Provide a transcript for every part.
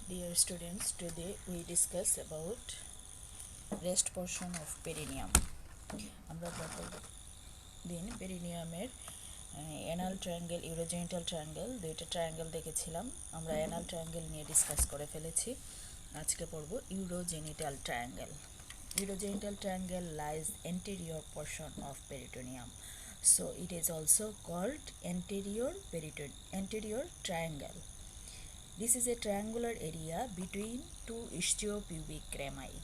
Dear students, today we discuss about rest portion of perineum. আমরা গতদিন পেরিনিয়ামের anal triangle, urogenital triangle, দুইটা triangle দেখেছিলাম। আমরা অ্যানাল ট্রায়াঙ্গেল নিয়ে ডিসকাস করে ফেলেছি। আজকে পড়ব urogenital triangle. Urogenital triangle lies anterior portion of peritoneum, so it is also called anterior triangle. This is a triangular area between two istiopubic rami.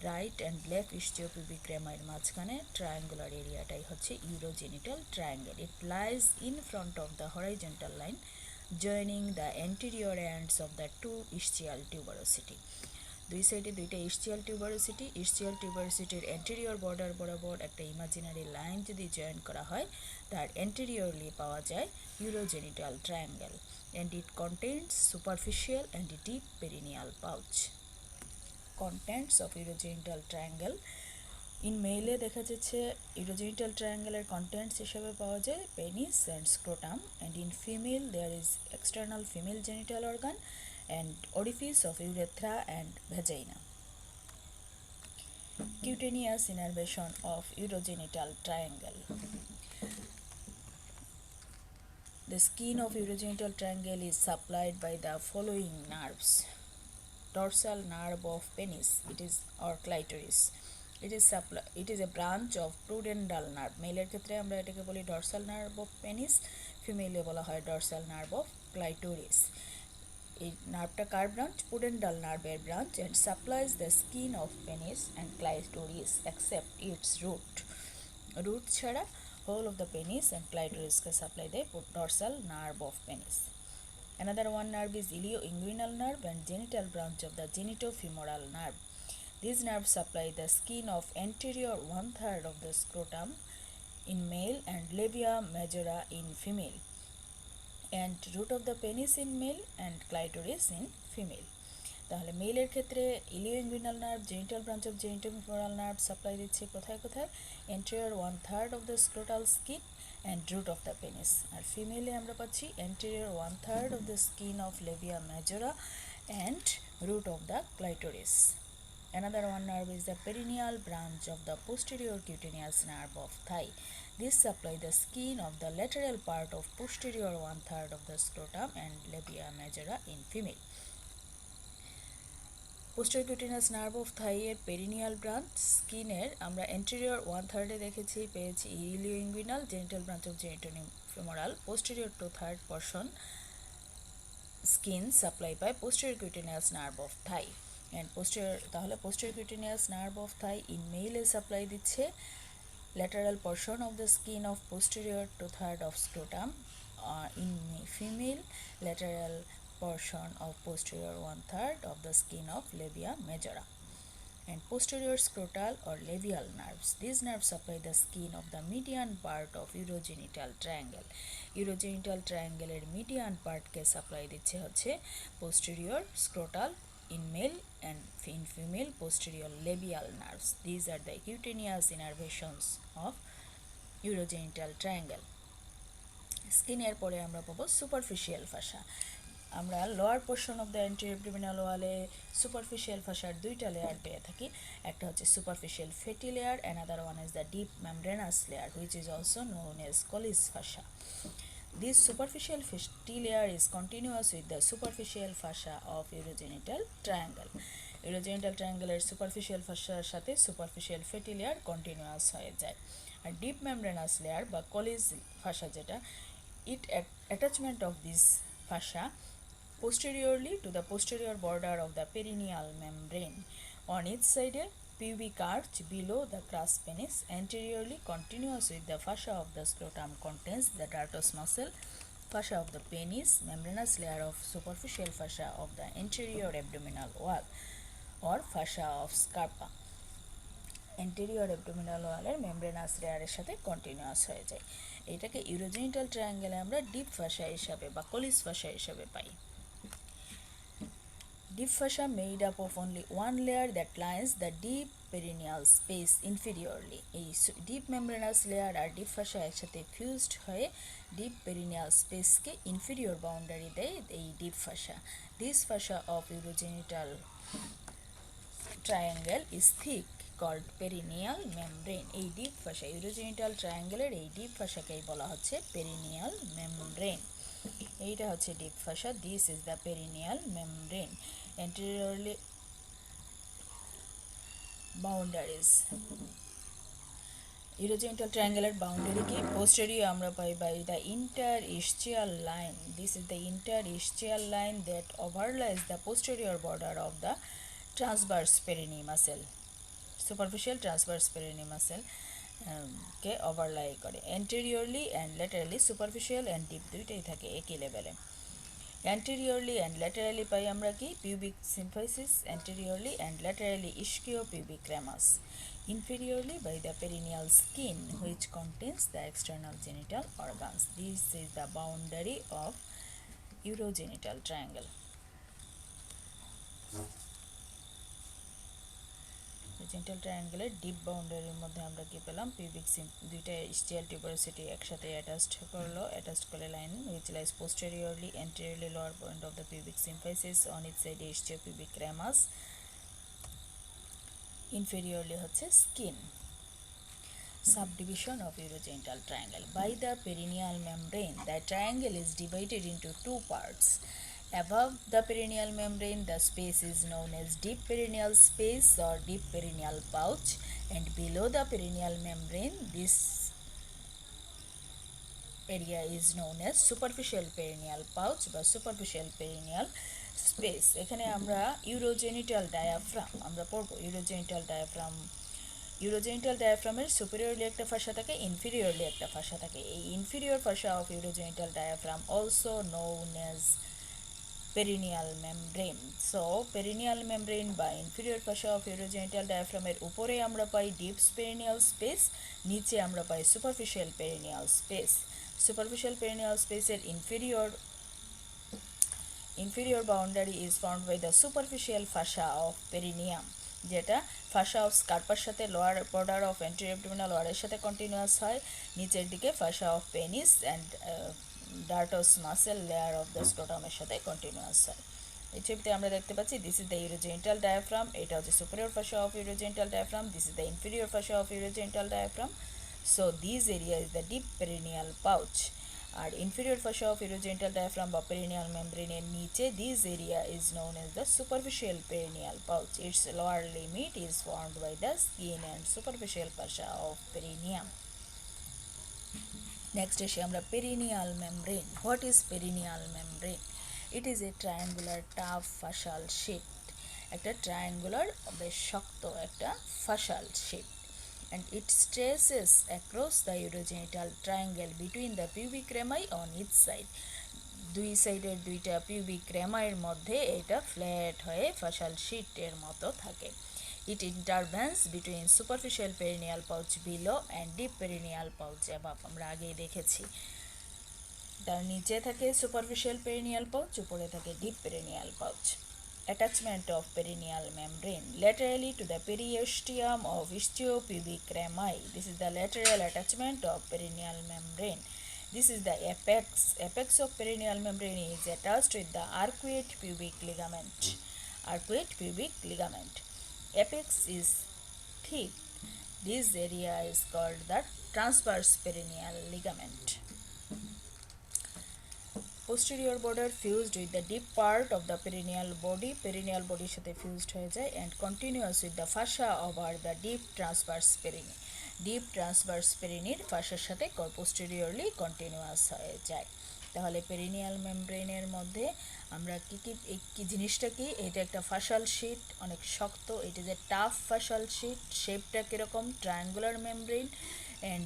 Right and left istiopubic rami এর মাঝখানে triangular এরিয়াটাই হচ্ছে urogenital triangle. It lies in front of the horizontal line joining the anterior ends of the two ischial tuberosity. দুই সাইডে দুইটা ইস্টিয়াল টিউবারোসিটির anterior border বরাবর একটা imaginary line যদি join করা হয় তার অ্যান্টেরিয়রলি পাওয়া যায় urogenital triangle and it contains superficial and deep perineal pouch. Contents of urogenital triangle. In male দেখা যাচ্ছে urogenital triangle এর contents হিসেবে পাওয়া যায় penis and scrotum, and in female there is external female genital organ and orifice of urethra and vagina. Cutaneous innervation of urogenital triangle. The skin of urogenital triangle is supplied by the following nerves. Dorsal nerve of penis, it is or clitoris. It is a branch of pudendal nerve. Male এর ক্ষেত্রে আমরা এটাকে বলি dorsal nerve of penis, female এ বলা হয় dorsal nerve of clitoris. এই নার্ভটা কার branch? pudendal nerve এর branch and supplies the skin of penis and clitoris except its root. Root ছাড়া whole of the penis and clitoris K supply দেয় dorsal nerve of penis. Another one nerve is ilioinguinal nerve and genital branch of the genitofemoral nerve. These nerves supply the skin of anterior 1/3 of the scrotum in male and labia majora in female, and root of the penis in male and clitoris in female. তাহলে মেলের ক্ষেত্রে ilioinguinal nerve, genital branch of genitofemoral nerve supply দিচ্ছে কোথায় কোথায়? anterior 1/3 of the scrotal skin and root of the penis. আর ফিমেলে আমরা পাচ্ছি anterior 1/3 of the skin of labia majora and root of the clitoris. Another one nerve is the perineal branch of the posterior cutaneous nerve of thigh. This supply the skin of the lateral part of posterior 1/3 of the scrotum and labia majora in female. Posterior cutaneous nerve of thigh এর perineal branch skin এর আমরা anterior 1/3 এ দেখেছি, পেয়েছি ilioinguinal, genital branch of genitofemoral, posterior 2/3 portion skin supply by posterior cutaneous nerve of thigh. And posterior cutaneous nerve of thigh in male supply দিচ্ছে lateral portion of the skin of posterior 2/3 of scrotum, in female lateral portion of posterior 1/3 of the skin of labia majora. And posterior scrotal or labial nerves, these nerves supply the skin of the median part of urogenital triangle. Urogenital triangle এর median part কে supply দিচ্ছে হচ্ছে posterior scrotal in male and in female posterior labial nerves. These are the cutaneous innervations of urogenital triangle. Skin এর পরে আমরা পাবো superficial fascia. আমরা lower portion of the anterior abdominal ওয়ালে superficial ফাশার দুইটা লেয়ার পেয়ে থাকি। একটা হচ্ছে superficial fatty layer, another one is the deep membranous layer which is also known as Colles fascia. This superficial fatty layer is continuous with the superficial fascia of urogenital triangle. Urogenital triangle এর superficial fasciaর সাথে superficial fatty layer continuous হয়ে যায়। আর deep membranous layer বা কলিস ফাশা যেটা, it attachment of this fascia posteriorly to the posterior border of the perineal membrane. On each side, a pubic arch below the crus penis, anteriorly continuous with the fascia of the scrotum, contains the dartos muscle, fascia of the penis, membranous layer of superficial fascia of the anterior abdominal wall, or fascia of scarpa. Anterior abdominal wall এর membranous layer এর সাথে continuous হয়ে যায়। এটাকে urogenital triangle এ আমরা deep fascia হিসাবে বা collis fascia হিসাবে পাই। Deep fascia made up of only one layer that lines the deep perineal space inferiorly. এই deep membranous layer আর deep fascia একসাথে fused হয়ে deep perineal space কে inferior boundary দেয় এই deep fascia. This fascia of urogenital triangle is thick called perineal membrane. এই deep fascia urogenital triangle এর এই deep fascia কেই বলা হচ্ছে perineal membrane. এইটা হচ্ছে deep fascia. This is the perineal membrane. Anteriorly boundaries. Urogenital triangular boundary ki posterior আমরা পাই by the interischial line. This is the interischial line that overlies the posterior border of the transverse perineal muscle. Superficial transverse perineal muscle K overlie করে. Anteriorly and laterally superficial and deep দুইটাই থাকে একই লেভেলে. Anteriorly and laterally পাই আমরা কি pubic symphysis, anteriorly and laterally ischiopubic ramus. Inferiorly by the perineal skin which contains the external genital organs. This is the boundary of urogenital triangle. urogenital triangle এর deep বাউন্ডারির মধ্যে আমরা কি পেলাম pubic দুইটা ischial tuberosity একসাথে attached করলে line which lies posteriorly anteriorly lower point of the pubic symphysis on its side ischiopubic ramus. Inferiorly হচ্ছে skin. Subdivision of urogenital triangle. By the perineal membrane, the triangle is divided into two parts. Above the perineal membrane, the space is known as deep perineal space or deep perineal pouch, and below the perineal membrane, this area is known as superficial perineal pouch বা superficial perineal space. এখানে আমরা urogenital diaphragm আমরা পড়ব. urogenital diaphragm এর superiorly একটা fascia থাকে, inferiorly একটা fascia থাকে. এই inferior fascia of urogenital diaphragm also known as perineal membrane. So perineal membrane বা inferior fascia of urogenital diaphragm এর উপরে আমরা পাই deep perineal space, নিচে আমরা পাই superficial perineal space. Superficial perineal space এর inferior boundary is formed by the superficial fascia of perineum, যেটা fascia of scarpaর সাথে lower border of anterior abdominal wall এর সাথে কন্টিনিউয়াস হয়, নিচের দিকে fascia of penis and dartos muscle layer of the scrotum এর সাথে কন্টিনিউয়াস হয়. এই ছবিতে আমরা দেখতে পাচ্ছি this is the urogenital diaphragm, এটা হচ্ছে superior fascia of urogenital diaphragm, this is the inferior fascia of urogenital diaphragm. So this area is the deep perineal pouch. R inferior fascia of urogenital diaphragm বা perineal membrane এর নিচে this area is known as the superficial perineal pouch. Its lower limit is formed by the skin and superficial fascia of perineum. Next আসি আমরা perineal membrane. What is perineal membrane? It is a triangular tough fascial sheet. একটা triangular বেশ শক্ত একটা fascial sheet. And it stretches across the urogenital triangle between the pubic rami on each side. দুই সাইডের দুইটা pubic rami এর মধ্যে এটা ফ্ল্যাট হয়ে fascial sheet এর মতো থাকে. It intervenes between superficial perineal pouch below and deep perineal pouch above. আমরা আগেই দেখেছি তার নিচে থাকে superficial perineal pouch, উপরে থাকে deep perineal pouch. Attachment of perineal membrane laterally to the periosteum of ischiopubic rami. This is the lateral attachment of perineal membrane. This is the apex. Apex of perineal membrane is attached with the arcuate pubic ligament. Arcuate pubic ligament. Apex is thick. This area is called the transverse perineal ligament. Posterior border fused with the deep part of the perineal body সাথে fused হয়ে যায় and continuous with the fascia over the deep transverse perineum. Deep transverse perineal fasciaর সাথে posteriorly continuous হয়ে যায়. তাহলে perineal membrane এর মধ্যে আমরা কি জিনিসটা কি, এটা একটা fascial sheet, অনেক শক্ত, it is a tough fascial sheet, শেপটা কিরকম triangular membrane, and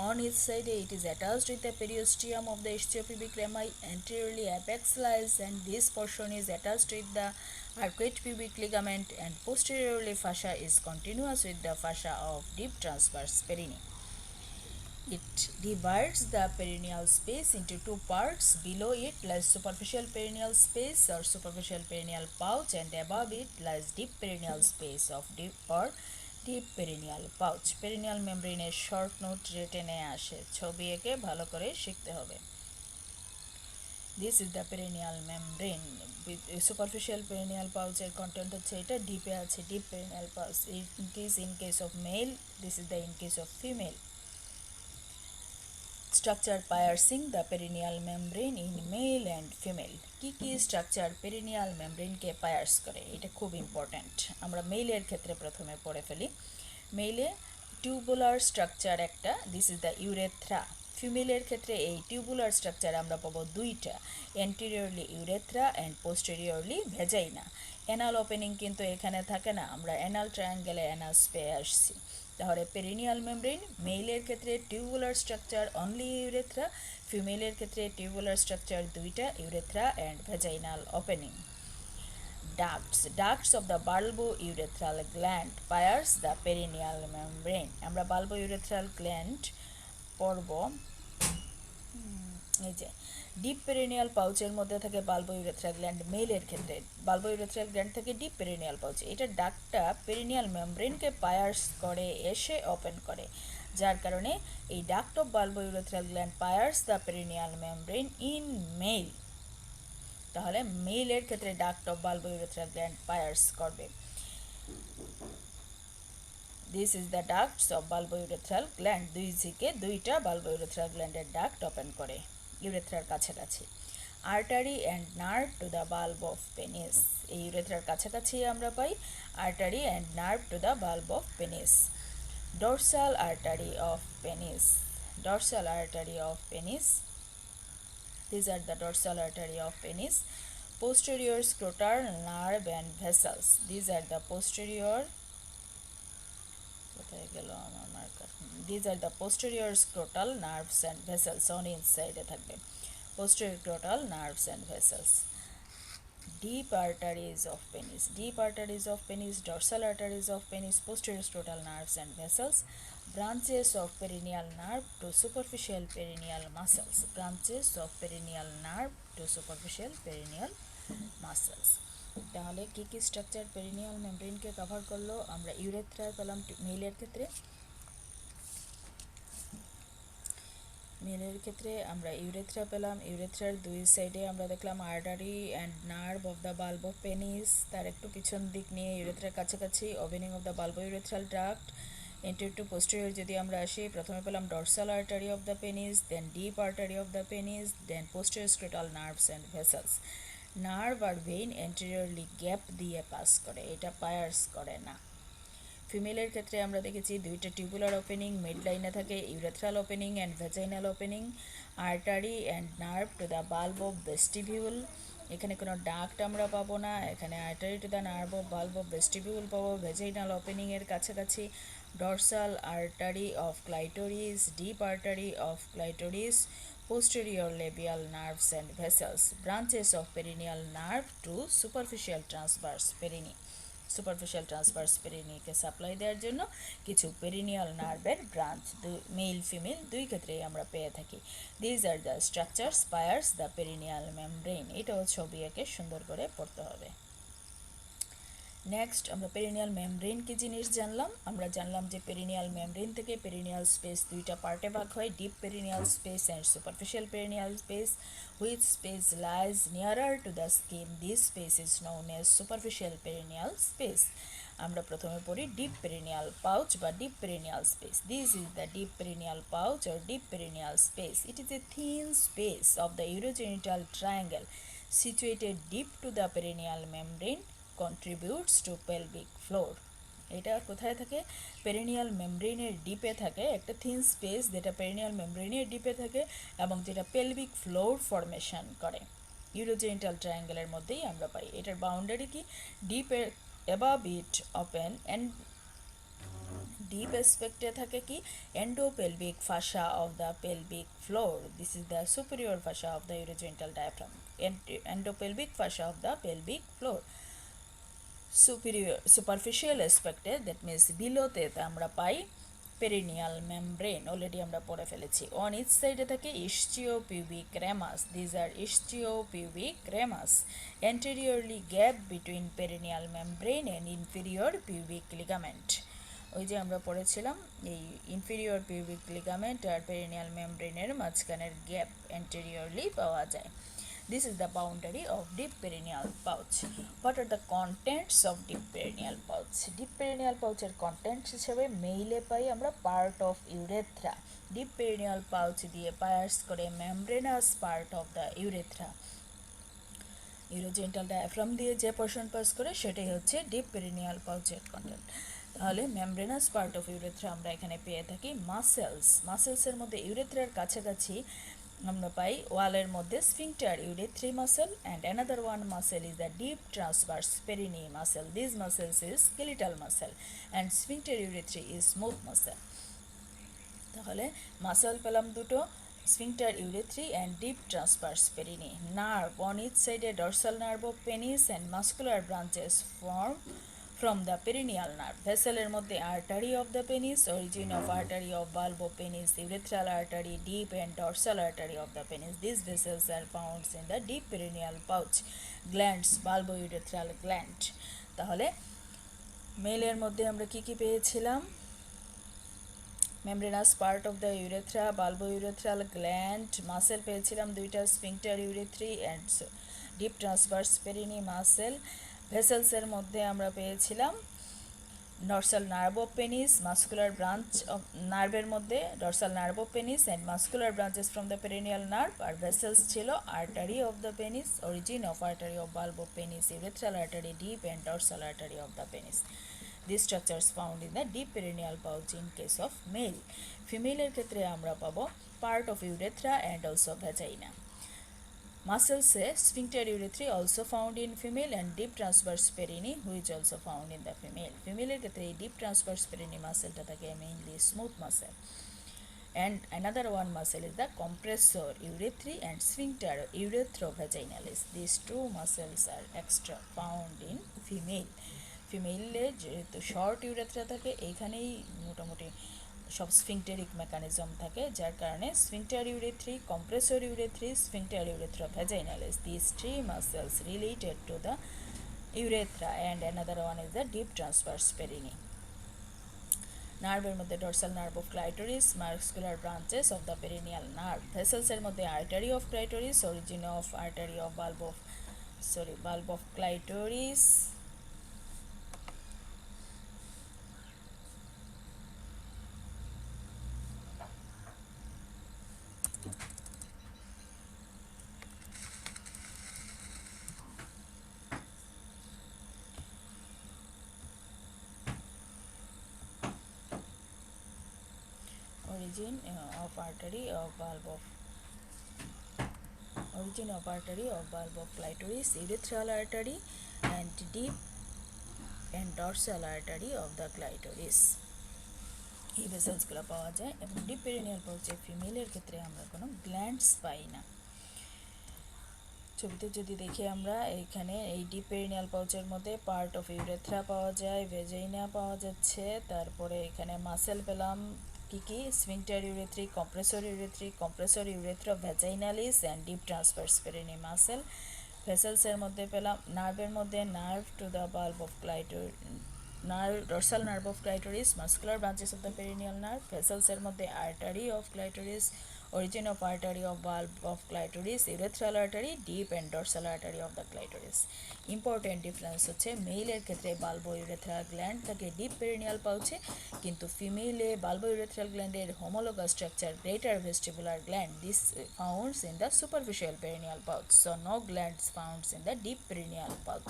on its side it is attached with the periosteum of the ischiopubic rami, anteriorly apex lies and this portion is attached with the arcuate pubic ligament, and posteriorly fascia is continuous with the fascia of deep transverse perineum. It divides the perineal space into two parts. Below it lies superficial perineal space or superficial perineal pouch, and above it lies deep perineal space of deep or deep perineal pouch, perineal মেমব্রেনের short note টেনে আসে, ছবি এঁকে ভালো করে শিখতে হবে। This is the perineal membrane. Superficial perineal পাউচের কন্টেন্ট হচ্ছে এটা, ডিপে আছে deep perineal pouch. It is in case of male, this is the in case of female. Structure piercing the perineal membrane in male and female. কী কী structure perineal মেমব্রেনকে pierce করে, এটা খুব ইম্পর্ট্যান্ট। আমরা মেইলের ক্ষেত্রে প্রথমে পড়ে ফেলি। মেইলে টিউবুলার স্ট্রাকচার একটা, দিস ইজ দ্য ইউরেথ্রা। ফিমেলের ক্ষেত্রে এই টিউবুলার স্ট্রাকচার আমরা পাবো দুইটা, anteriorly urethra and posteriorly vagina. Anal opening কিন্তু এখানে থাকে না, আমরা অ্যানাল ট্রায়াঙ্গেলে অ্যানাস পেয়ে আসছি। তাহলে পেরিনিয়াল মেমব্রেন মেইলের ক্ষেত্রে টিউবুলার স্ট্রাকচার অনলি ইউরেথ্রা, ফিমেলের ক্ষেত্রে টিউবুলার স্ট্রাকচার দুইটা, urethra and vaginal opening. Ducts of the bulbourethral gland pierce the perineal membrane. আমরা bulbourethral gland পড়ব, এই যে ডিপ পেরিনিয়াল পাউচের মধ্যে থাকে বাল্বোইউরেথ্রাল গ্ল্যান্ড। মেলের ক্ষেত্রে বাল্বোইউরেথ্রাল গ্ল্যান্ড থেকে ডিপ পেরিনিয়াল পাউচ, এটা ডাকটা পেরিনিয়াল মেমব্রেনকে পায়ার্স করে এসে ওপেন করে, যার কারণে এই duct of bulbourethral gland pierce the perineal membrane in male. তাহলে মেলের ক্ষেত্রে duct of bulbourethral gland pierce করবে। This is the ducts of bulbourethral gland, দুইটা বাল্বোইউরেথ্রাল গ্ল্যান্ডের ডাক্ট ওপেন করে ইউরেথ্রার কাছাকাছি। Artery and nerve to the bulb of penis, এই ইউরেথ্রার কাছাকাছি আমরা পাই artery and nerve to the bulb of penis. Dorsal artery of penis, dorsal artery of penis, these are the dorsal artery of penis. Posterior scrotal nerve and vessels, these are the posterior, these are the posterior scrotal nerves and vessels, on inside থাকবে posterior scrotal nerves and vessels. Deep arteries of penis, deep arteries of penis, dorsal arteries of penis, posterior scrotal nerves and vessels. Branches of perineal nerve to superficial perineal muscles, branches of perineal nerve to superficial perineal muscles. তাহলে কী কী structure perineal মেমব্রেনকে cover করলো? আমরা urethra পেলাম মেলের ক্ষেত্রে, মেলের ক্ষেত্রে আমরা urethra পেলাম। ইউরেথ্রার দুই সাইডে আমরা দেখলাম artery and nerve of the bulb of penis, তার একটু পিছন দিক নিয়ে ইউরেথ্রার কাছাকাছি opening of the bulbourethral tract. Anterior to posterior যদি আমরা আসি, প্রথমে পেলাম dorsal artery of the penis, then deep artery of the penis, then posterior scrotal nerves and vessels. Nerve আর ভেইন এন্টেরিয়রলি গ্যাপ দিয়ে পাস করে, এটা Peirce করে না। ফিমেলের ক্ষেত্রে আমরা দেখেছি দুইটা টিউবুলার ওপেনিং, মিড লাইনে থাকে urethral opening and vaginal opening. Artery and nerve to the bulb of vestibule, এখানে কোনো ডাক্ট আমরা পাবো না, এখানে artery to the nerve of bulb of vestibule পাবো ভেজাইনাল ওপেনিংয়ের কাছাকাছি। Dorsal artery of clitoris, deep artery of clitoris, posterior labial nerves and vessels. Branches of perineal nerve to superficial transverse perineum, superficial transverse পেরিনিকে supply দেওয়ার জন্য কিছু perineal নার্ভের branch male female দুই ক্ষেত্রেই আমরা পেয়ে থাকি। These are the structures pierce the perineal membrane, এটাও ছবি এঁকে সুন্দর করে পড়তে হবে। নেক্সট আমরা পেরিনিয়াল মেমব্রেন কি জিনিস জানলাম? আমরা জানলাম যে পেরিনিয়াল মেমব্রেন থেকে পেরিনিয়াল স্পেস দুইটা পার্টে ভাগ হয়, deep perineal space and superficial perineal space. Which space lies nearer to the skin, this space is known as superficial perineal space. আমরা প্রথমে পড়ি ডিপ পেরিনিয়াল পাউচ বা deep perineal space. This is the deep perineal pouch or deep perineal space. It is a thin space of the urogenital triangle situated deep to the perineal membrane, contributes to pelvic floor. এটা কোথায় থাকে? Perineal মেমব্রেনের ডিপে থাকে, একটা thin space যেটা perineal মেমব্রেনের ডিপে থাকে এবং যেটা পেলভিক ফ্লোর ফরমেশন করে, ইউরোজেনিটাল ট্রায়াঙ্গেলের মধ্যেই আমরা পাই। এটার বাউন্ডারি কি? ডিপের above it open and deep অ্যাসপেক্টে থাকে কি? Endopelvic fascia of the pelvic floor, this is the superior fascia of the urogenital diaphragm, endopelvic fascia of the pelvic floor. Superficial অ্যাসপেক্টে, দ্যাট মিনস বিলোতে আমরা পাই পেরিনিয়াল মেমব্রেন, অলরেডি আমরা পড়ে ফেলেছি। অন ইচ সাইডে থাকে ischiopubic ramus, these are ischiopubic ramus, anteriorly gap between perineal membrane and inferior pubic ligament. ওই যে আমরা পড়েছিলাম এই ইনফেরিয়র পিউবিক লিগামেন্ট আর পেরিনিয়াল মেমব্রেনের মাঝখানের গ্যাপ অ্যান্টেরিয়রলি পাওয়া যায়। This is the boundary of deep perineal pouch. What are the contents of deep perineal pouch? Deep perineal pouch এর contents হিসেবে মেইলে পাই আমরা part of urethra. Deep perineal pouch দিয়ে pierce করে membranous part of the urethra. Urogenital diaphragm দিয়ে যে portion pass করে সেটাই হচ্ছে ডিপ পেরিনিয়াল পাউচের কন্টেন্ট। তাহলে মেমব্রেনাস পার্ট অফ ইউরেথ্রা আমরা এখানে পেয়ে থাকি মাসেলসের মধ্যে ইউরেথ্রার কাছাকাছি আমরা পাই ওয়ালের মধ্যে sphincter urethrae muscle and another one muscle is the deep transverse perinei muscle. This muscles is skeletal muscle and sphincter urethrae is smooth muscle. তাহলে মাসেল পেলাম দুটো, sphincter urethri and deep transverse perineum. Nerve on each side a dorsal nerve of penis and muscular branches form from the perineal nerve. Vessel এর মধ্যে artery of the penis, origin of artery of bulb of penis, urethral artery, deep and dorsal artery of the penis. These vessels are found in the deep perineal pouch. Glands, bulbourethral gland. তাহলে মেলের মধ্যে আমরা কি পেয়েছিলাম? membranous part of the urethra, bulbourethral gland, muscle পেয়েছিলাম দুইটা, sphincter urethri and deep transverse perineum muscle. vessels এর মধ্যে আমরা পেয়েছিলাম dorsal nerve of penis, muscular branch of nerve এর মধ্যে dorsal nerve of penis and muscular branches from the perineal nerve, R vessels ছিল artery of the penis, origin of artery of bulb of penis, urethral artery, deep and dorsal artery of the penis. These structures found in the deep perineal pouch in case of male. Female এর ক্ষেত্রে আমরা পাবো part of urethra and also vagina. Muscles sphincter urethri also found in female and deep transverse perineum which also found in the female. Female এর ক্ষেত্রে deep transverse perineum muscle টা থাকে mainly smooth muscle. And another one muscle is the compressor urethri and sphincter uretrovaginalis. These two muscles are extra found in female. ফিমেলে যেহেতু short urethra থাকে এইখানেই মোটামুটি সব স্ফিংটেরিক mechanism থাকে, যার কারণে sphincter urethrae, compressor urethrae, sphincter urethra vaginalis, this three muscles related to the urethra and another one is the deep transverse perineum. নার্ভের মধ্যে dorsal nerve of clitoris, muscular branches of the perineal nerve. ভেসেলসের মধ্যে artery of clitoris, origin of artery of bulb of clitoris, origin of artery of bulb of clitoris, urethral artery and deep and dorsal artery of the clitoris. এই ভেসেলসগুলো পাওয়া যায় এবং deep perineal পাউচে ফিমেলের ক্ষেত্রে আমরা কোনো glands পাই না। ছবিতে যদি দেখি আমরা এইখানে এই ডিপ পেরিনিয়াল পাউচের মধ্যে পার্ট অফ ইউরেথ্রা পাওয়া যায়, ভেজাইনা পাওয়া যাচ্ছে, তারপরে এখানে মাসেল পেলাম কি sphincter urethrae, compressor urethra vaginalis and deep transverse perineum muscle. ভেসেলসের মধ্যে পেলাম নার্ভের মধ্যে nerve to the bulb of dorsal nerve of clitoris, muscular branches of the perineal nerve. Vessels এর মধ্যে artery of clitoris, origin of artery of bulb of clitoris, urethral artery, deep and dorsal artery of the clitoris. Important difference হচ্ছে মেইলের ক্ষেত্রে bulbourethral gland থাকে deep perineal পাউচে, কিন্তু ফিমেলে bulbourethral গ্ল্যান্ডের homologous structure greater vestibular gland, this founds in the superficial perineal pouch, so no glands founds in the deep perineal pouch.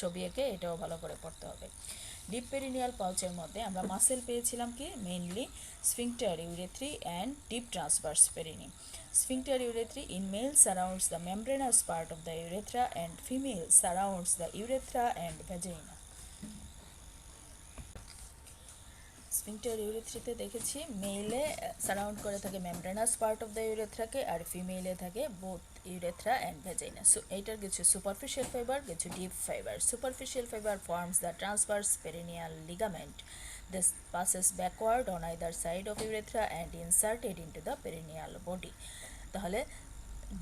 ছবি এঁকে এটাও ভালো করে পড়তে হবে। ডিপ পেরিনিয়াল পাউচের মধ্যে আমরা মাসেল পেয়েছিলাম কি mainly sphincter urethrae and deep transverse perineum. Sphincter urethrae in male surrounds the membranous part of the urethra and female surrounds the urethra and vagina. Sphincter ইউরেথ্রিতে দেখেছি মেইলে সারাউন্ড করে থাকে মেমব্রেনাস পার্ট অফ দ্য ইউরেথ্রাকে, আর ফিমেলে থাকে both urethra and vagina. So এইটার কিছু সুপারফিশিয়াল ফাইবার, কিছু deep fibre. Superficial fibre forms the transverse perineal ligament. This passes backward on either side of urethra and inserted into the perineal body. তাহলে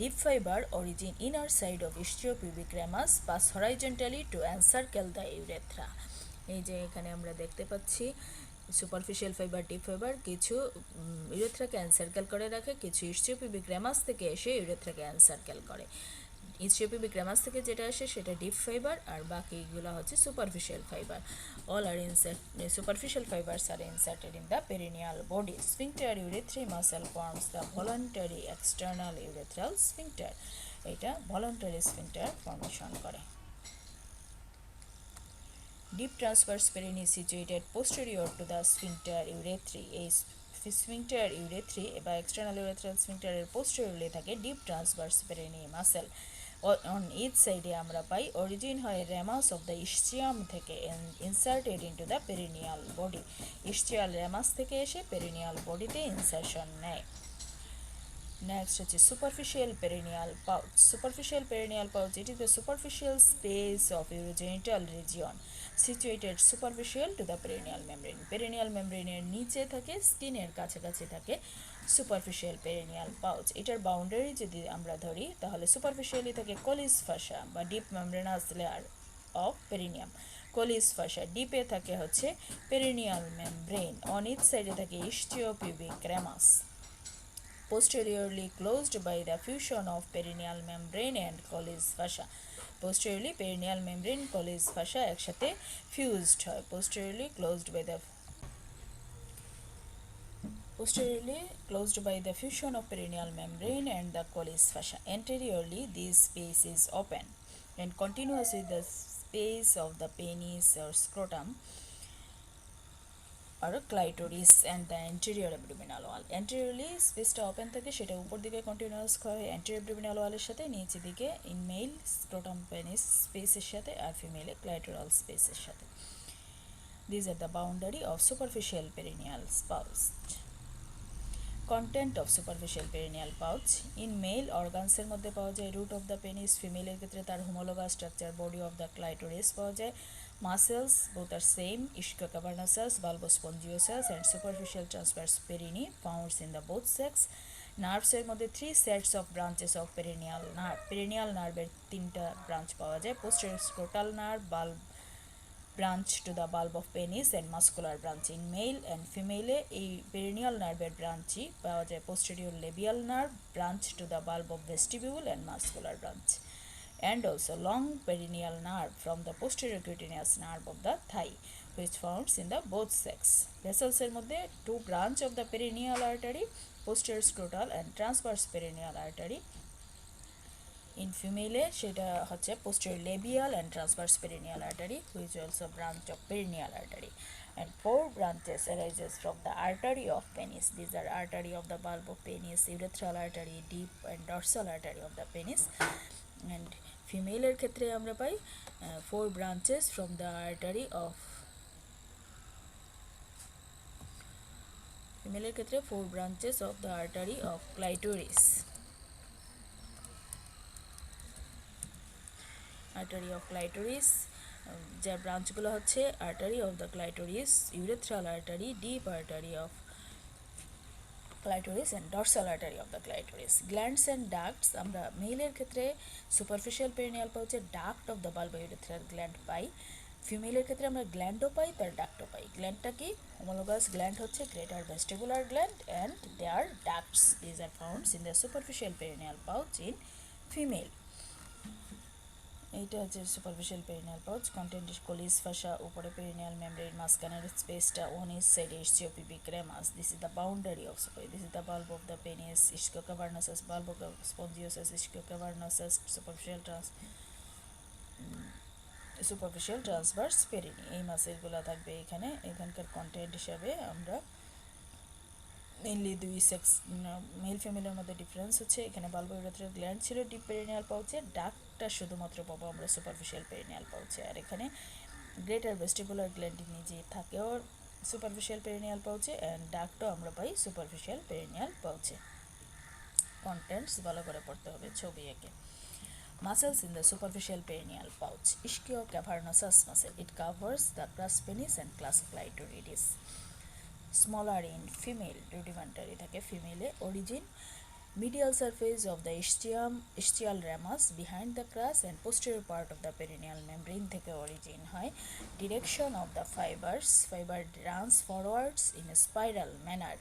deep fiber origin inner side of istiopubic ramus pass horizontally to encircle the urethra. এই যে এখানে আমরা দেখতে পাচ্ছি superficial fibre, deep fibre কিছু ইউরেথ্রাকে encircle করে রাখে, কিছু ইস্টিওপিবিক রেমাস থেকে এসে ইউরেথ্রাকে এনসার্কেল করে। ইস্টিওপিবিক রেমাস থেকে যেটা আসে সেটা ডিপ ফাইবার, আর বাকিগুলো হচ্ছে superficial fibre. All are insert superficial fibres are inserted in the perineal body. Sphincter urethrae muscle forms the voluntary external urethral sphincter. এটা ভলান্টারি স্ফিংক্টার ফর্মেশন করে। Deep transverse perineum situated posterior to the sphincter urethri. এই sphincter urethri বা external urethral sphincter এর posteriorly থাকে deep transverse perineum muscle. On each side আমরা পাই origin হয় ramus of the ischium থেকে inserted into the perineal body. ischial ramus থেকে এসে perineal bodyতে insertion নেয়। Next হচ্ছে superficial perineal pouch. Superficial perineal pouch, it is the superficial space of urogenital region situated superficial to the perineal membrane. Perineal membrane এর নিচে থাকে, স্কিনের কাছাকাছি থাকে superficial perineal pouch. এটার বাউন্ডারি যদি আমরা ধরি তাহলে superficially থাকে collis fascia বা deep membranous layer of perineum. collis fascia ডিপে থাকে হচ্ছে perineal membrane. on each side থাকে istiopubic ramus. Posteriorly closed by the fusion of perineal membrane and collis fascia. Posteriorly perineal membrane collis fascia একসাথে fused হয়। posteriorly closed by the fusion of perineal membrane and the collis fascia. Anteriorly this space is open and continuous with the space of the penis or scrotum আর clitoris and the anterior abdominal wall. Anteriorly স্পেসটা open থাকে, সেটা উপর দিকে continuous হয় anterior abdominal ওয়ালের সাথে, নিচের দিকে ইন মেল স্ক্রোটাম পেনিস স্পেসের সাথে আর ফিমেলে ক্লাইটোরাল স্পেসের সাথে। This are the boundary of superficial perineal pouch. Content of superficial perineal pouch. In male অর্গানসের মধ্যে পাওয়া যায় রুট অফ দ্য পেনিস, ফিমেলের ক্ষেত্রে তার homologous structure body of the clitoris পাওয়া যায়। Muscles both are same, ischiocavernosus, bulbospongiosus and superficial transverse perineum found in the both sex. Nerves এর মধ্যে 3 sets of branches of perineal nerve. Perineal nerve এর 3টা branch পাওয়া যায়, posterior scrotal nerve, bulb branch to the bulb of penis and muscular branch. In male and female এই perineal nerve এর ব্রাঞ্চই পাওয়া যায় posterior labial nerve, branch to the bulb of vestibule and muscular branch. And also long perineal nerve from the posterior cutaneous nerve of the thigh which found in the both sex. Vessels এর মধ্যে 2 branch of the perineal artery, posterior scrotal and transverse perineal artery. In female সেটা হচ্ছে posterior labial and transverse perineal artery which also branch of perineal artery. And 4 branches arises from the artery of penis. These are artery of the bulb of penis, urethral artery, deep and dorsal artery of the penis. And ফিমেলের ক্ষেত্রে আমরা পাই 4 branches from the artery of ফিমেলের ক্ষেত্রে 4 branches of the artery of clitoris. artery of clitoris যার ব্রাঞ্চগুলো হচ্ছে artery of the clitoris, urethral artery, deep artery of clitoris and dorsal artery of the clitoris. Glands and ducts আমরা মেলের ক্ষেত্রে superficial perineal pouch duct of the bulbourethral gland পাই, ফিমেলের ক্ষেত্রে আমরা গ্ল্যান্ডও পাই তার ডাক্টও পাই। গ্ল্যান্ডটা কি homologous gland হচ্ছে greater vestibular gland and their ducts. These are found in the superficial perineal pouch in female. এইটা হচ্ছে superficial perineal pouch. Content collis fascia, উপরে perineal membrane, মাঝখানের স্পেসটা on each side istiopubic ramus. This is the boundary of this is the bulb of the penis, ischiocavernosus, bulbospongiosus, ischiocavernosus, superficial transverse perineum। এই মাসেলগুলো থাকবে এখানে। এখানকার content হিসাবে আমরা mainly 2 sex mail ফিমেলের মধ্যে ডিফারেন্স হচ্ছে এখানে বাল্বোইউরেথ্রাল গ্ল্যান্ড ছিল ডিপ পেরিনিয়াল পাউচে, ডাকটা শুধুমাত্র পাবো আমরা সুপারফিশিয়াল পেরিনিয়াল পাউচে, আর এখানে গ্রেটার ভেস্টিবুলার গ্ল্যান্ড নিজে থাকেও সুপারফিশিয়াল পেরিনিয়াল পাউচে অ্যান্ড ডাকটাও আমরা পাই সুপারফিশিয়াল পেরিনিয়াল পাউচে। কন্টেন্টস ভালো করে পড়তে হবে ছবি এঁকে। Muscles in the superficial perineal pouch. Ischiocavernosus muscle. It covers the crus penis and class clitoridis. Smaller in female, rudimentary থাকে ফিমেলে। origin medial surface of the ischial ramus behind the crus and posterior part of the perineal membrane থেকে origin হয়. Direction of the fiber runs forwards in a spiral manner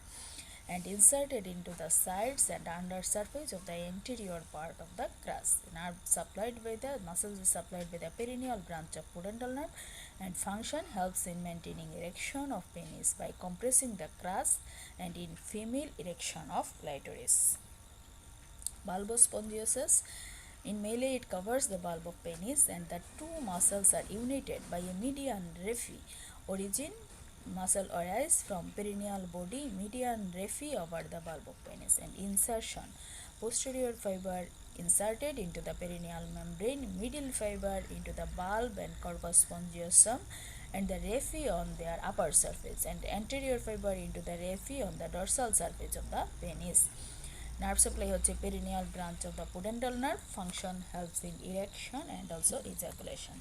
and inserted into the sides and under surface of the anterior part of the crus. Nerve supplied by the muscles is supplied by the perineal branch of pudendal nerve, and function helps in maintaining erection of penis by compressing the crus and in female erection of clitoris. Bulbospongiosus. In male, it covers the bulb of penis, and the two muscles are united by a median raphe. Origin muscle arise from perineal body, median raphe over the bulb of penis, and insertion posterior fiber inserted into the perineal membrane, middle fiber into the bulb and corpus spongiosum, and the raphe on their upper surface, and anterior fiber into the raphe on the dorsal surface of the penis. Nerve supply হচ্ছে perineal branch of the pudendal nerve. Function helps in erection and also ejaculation.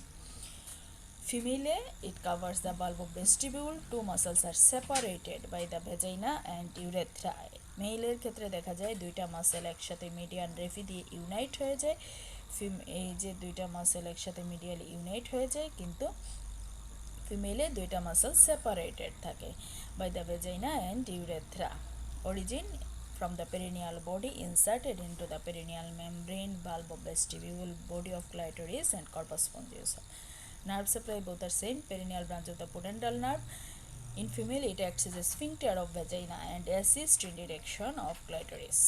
Female, it covers the bulb of vestibule. Two muscles are separated by the vagina and urethra. মেইলের ক্ষেত্রে দেখা যায় দুইটা muscle একসাথে median রেফি দিয়ে unite হয়ে যায়। এই যে দুইটা মাসেল একসাথে মিডিয়ালি ইউনাইট হয়ে যায়, কিন্তু ফিমেলে দুইটা মাসেল সেপারেটেড থাকে by the vagina and urethra. Origin from the perineal body inserted into the perineal membrane, bulb of vestibule, body of clitoris and corpus spongiosum. Nerve supply both are same. Perineal branch of the pudendal nerve. In female, it acts as a sphincter of vagina and assists in erection of clitoris.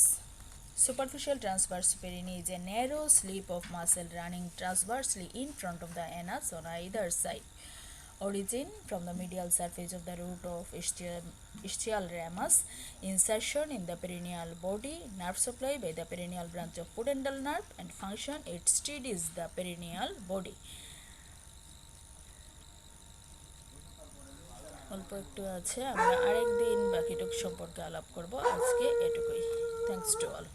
Superficial transverse perineum is a narrow slip of muscle running transversely in front of the anus on either side. Origin from the medial surface of the root of ischial ramus. Insertion in the perineal body. Nerve supply by the perineal branch of pudendal nerve, and function it steadies the perineal body. অল্প একটু আছে, আমরা আরেকদিন বাকিটুক সম্পর্কে আলাপ করব। আজকে এটুকুই। Thanks to all.